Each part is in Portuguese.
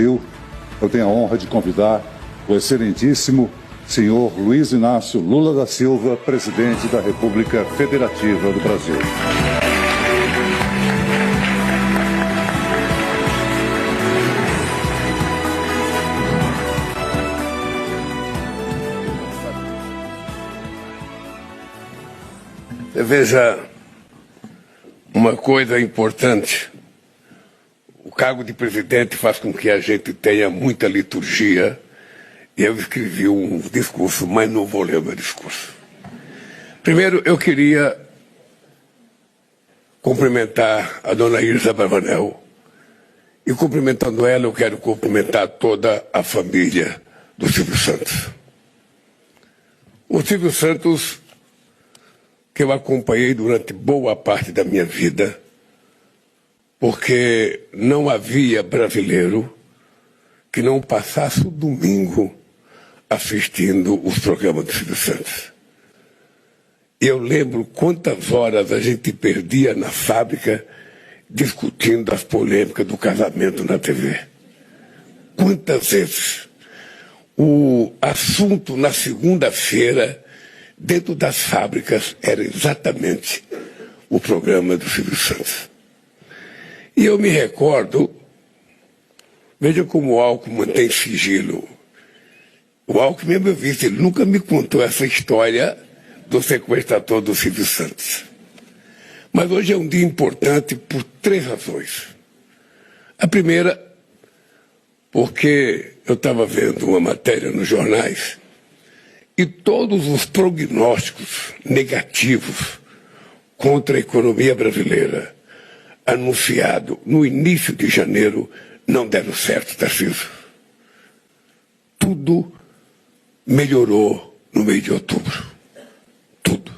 Eu tenho a honra de convidar o excelentíssimo senhor Luiz Inácio Lula da Silva, presidente da República Federativa do Brasil. Veja uma coisa importante. O cargo de presidente faz com que a gente tenha muita liturgia. E eu escrevi um discurso, mas não vou ler o meu discurso. Primeiro, eu queria cumprimentar a dona Ilza Abravanel. E cumprimentando ela, eu quero cumprimentar toda a família do Silvio Santos. O Silvio Santos, que eu acompanhei durante boa parte da minha vida, porque não havia brasileiro que não passasse o domingo assistindo os programas do Silvio Santos. E eu lembro quantas horas a gente perdia na fábrica discutindo as polêmicas do casamento na TV. Quantas vezes o assunto na segunda-feira, dentro das fábricas, era exatamente o programa do Silvio Santos. E eu me recordo, veja como o Alckmin mantém sigilo. O Alckmin é meu vice, ele nunca me contou essa história do sequestrador do Silvio Santos. Mas hoje é um dia importante por 3 razões. A primeira, porque eu estava vendo uma matéria nos jornais e todos os prognósticos negativos contra a economia brasileira anunciado no início de janeiro não deram certo, Tarcísio. Tudo melhorou no mês de outubro. Tudo.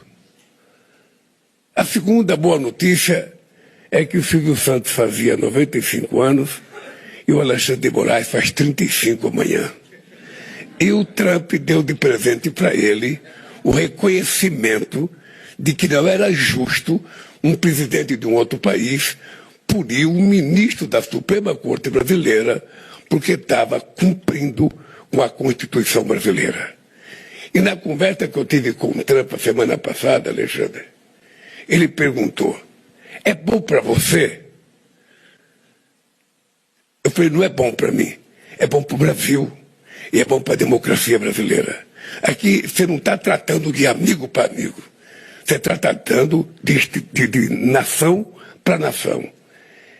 A segunda boa notícia é que o Silvio Santos fazia 95 anos e o Alexandre de Moraes faz 35 amanhã. E o Trump deu de presente para ele o reconhecimento de que não era justo um presidente de um outro país punir um ministro da Suprema Corte brasileira porque estava cumprindo com a Constituição brasileira. E na conversa que eu tive com o Trump a semana passada, Alexandre, ele perguntou, é bom para você? Eu falei, não é bom para mim, é bom para o Brasil e é bom para a democracia brasileira. Aqui você não está tratando de amigo para amigo, você está tratando de nação para nação.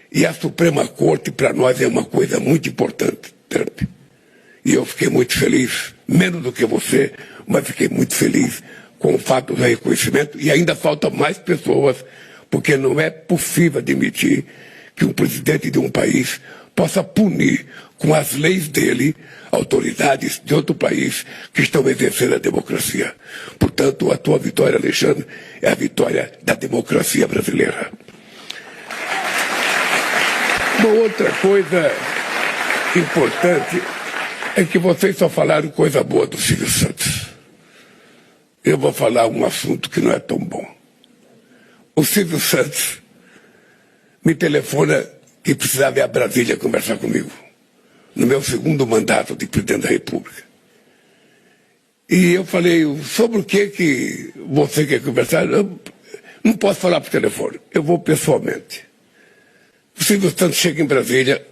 E a Suprema Corte, para nós, é uma coisa muito importante, Trump. E eu fiquei muito feliz, menos do que você, mas fiquei muito feliz com o fato do reconhecimento. E ainda faltam mais pessoas, porque não é possível admitir que um presidente de um país possa punir com as leis dele autoridades de outro país que estão exercendo a democracia. Portanto, a tua vitória, Alexandre, é a vitória da democracia brasileira. Uma outra coisa importante é que vocês só falaram coisa boa do Silvio Santos. Eu vou falar um assunto que não é tão bom. O Silvio Santos me telefona que precisava ir a Brasília conversar comigo, no meu segundo mandato de presidente da República. E eu falei, sobre o que você quer conversar? Eu não posso falar por telefone, eu vou pessoalmente. O Silvio Santos chega em Brasília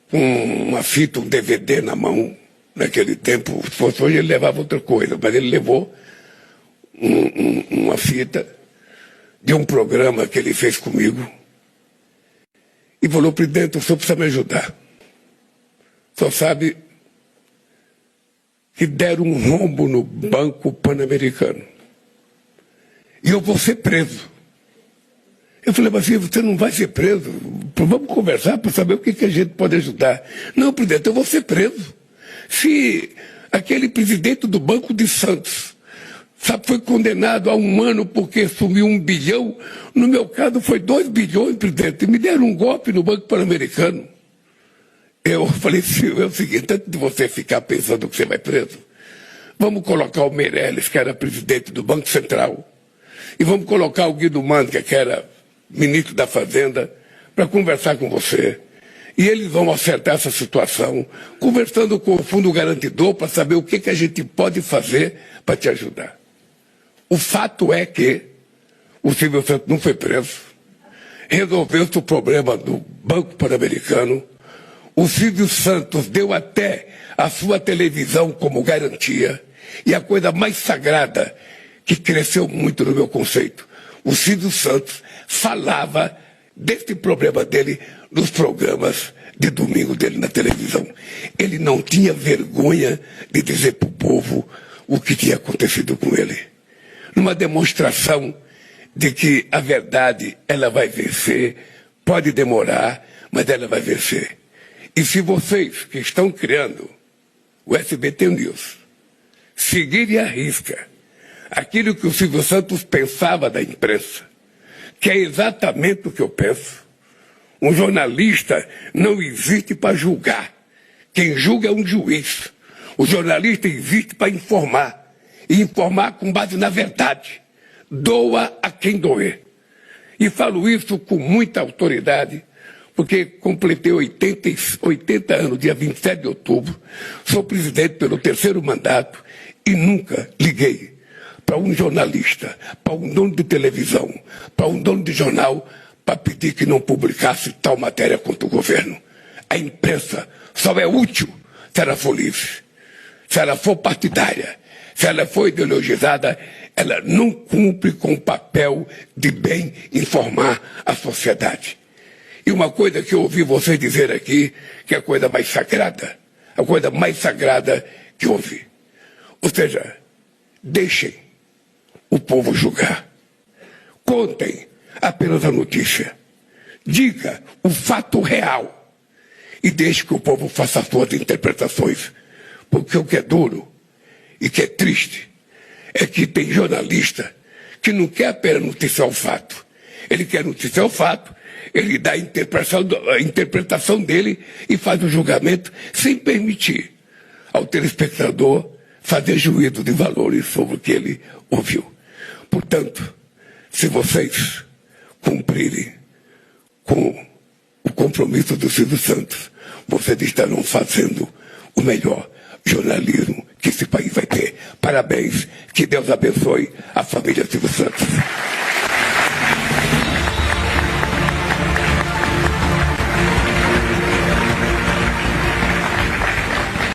com uma fita, um DVD na mão. Naquele tempo, se fosse hoje, ele levava outra coisa, mas ele levou uma fita de um programa que ele fez comigo e falou, presidente, o senhor precisa me ajudar. Só sabe que deram um rombo no Banco Pan-Americano. E eu vou ser preso. Eu falei, mas você não vai ser preso? Vamos conversar para saber o que a gente pode ajudar. Não, presidente, eu vou ser preso. Se aquele presidente do Banco de Santos foi condenado a 1 ano porque sumiu 1 bilhão, no meu caso foi 2 bilhões, presidente. Me deram um golpe no Banco Pan-Americano. Eu falei, é o seguinte, antes de você ficar pensando que você vai preso, vamos colocar o Meirelles, que era presidente do Banco Central, e vamos colocar o Guido Mantega, que era ministro da Fazenda, para conversar com você. E eles vão acertar essa situação, conversando com o Fundo Garantidor para saber o que a gente pode fazer para te ajudar. O fato é que o Silvio Santos não foi preso, resolveu-se o problema do Banco Pan-Americano, o Silvio Santos deu até a sua televisão como garantia, e a coisa mais sagrada, que cresceu muito no meu conceito, o Silvio Santos falava desse problema dele nos programas de domingo dele na televisão. Ele não tinha vergonha de dizer para o povo o que tinha acontecido com ele. Numa demonstração de que a verdade, ela vai vencer, pode demorar, mas ela vai vencer. E se vocês que estão criando o SBT News seguirem à risca aquilo que o Silvio Santos pensava da imprensa, que é exatamente o que eu penso, um jornalista não existe para julgar. Quem julga é um juiz. O jornalista existe para informar. E informar com base na verdade. Doa a quem doer. E falo isso com muita autoridade, porque completei 80 anos, dia 27 de outubro, sou presidente pelo 3º mandato e nunca liguei para um jornalista, para um dono de televisão, para um dono de jornal, para pedir que não publicasse tal matéria contra o governo. A imprensa só é útil se ela for livre, se ela for partidária, se ela for ideologizada, ela não cumpre com o papel de bem informar a sociedade. E uma coisa que eu ouvi vocês dizer aqui, que é a coisa mais sagrada que eu ouvi. Ou seja, deixem o povo julgar. Contem apenas a notícia. Diga o fato real. E deixe que o povo faça as suas interpretações. Porque o que é duro e que é triste é que tem jornalista que não quer apenas noticiar o fato. Ele quer noticiar o fato, ele dá a interpretação dele e faz o julgamento sem permitir ao telespectador fazer juízo de valores sobre o que ele ouviu. Portanto, se vocês cumprirem com o compromisso do Silvio Santos, vocês estarão fazendo o melhor jornalismo que esse país vai ter. Parabéns, que Deus abençoe a família Silvio Santos.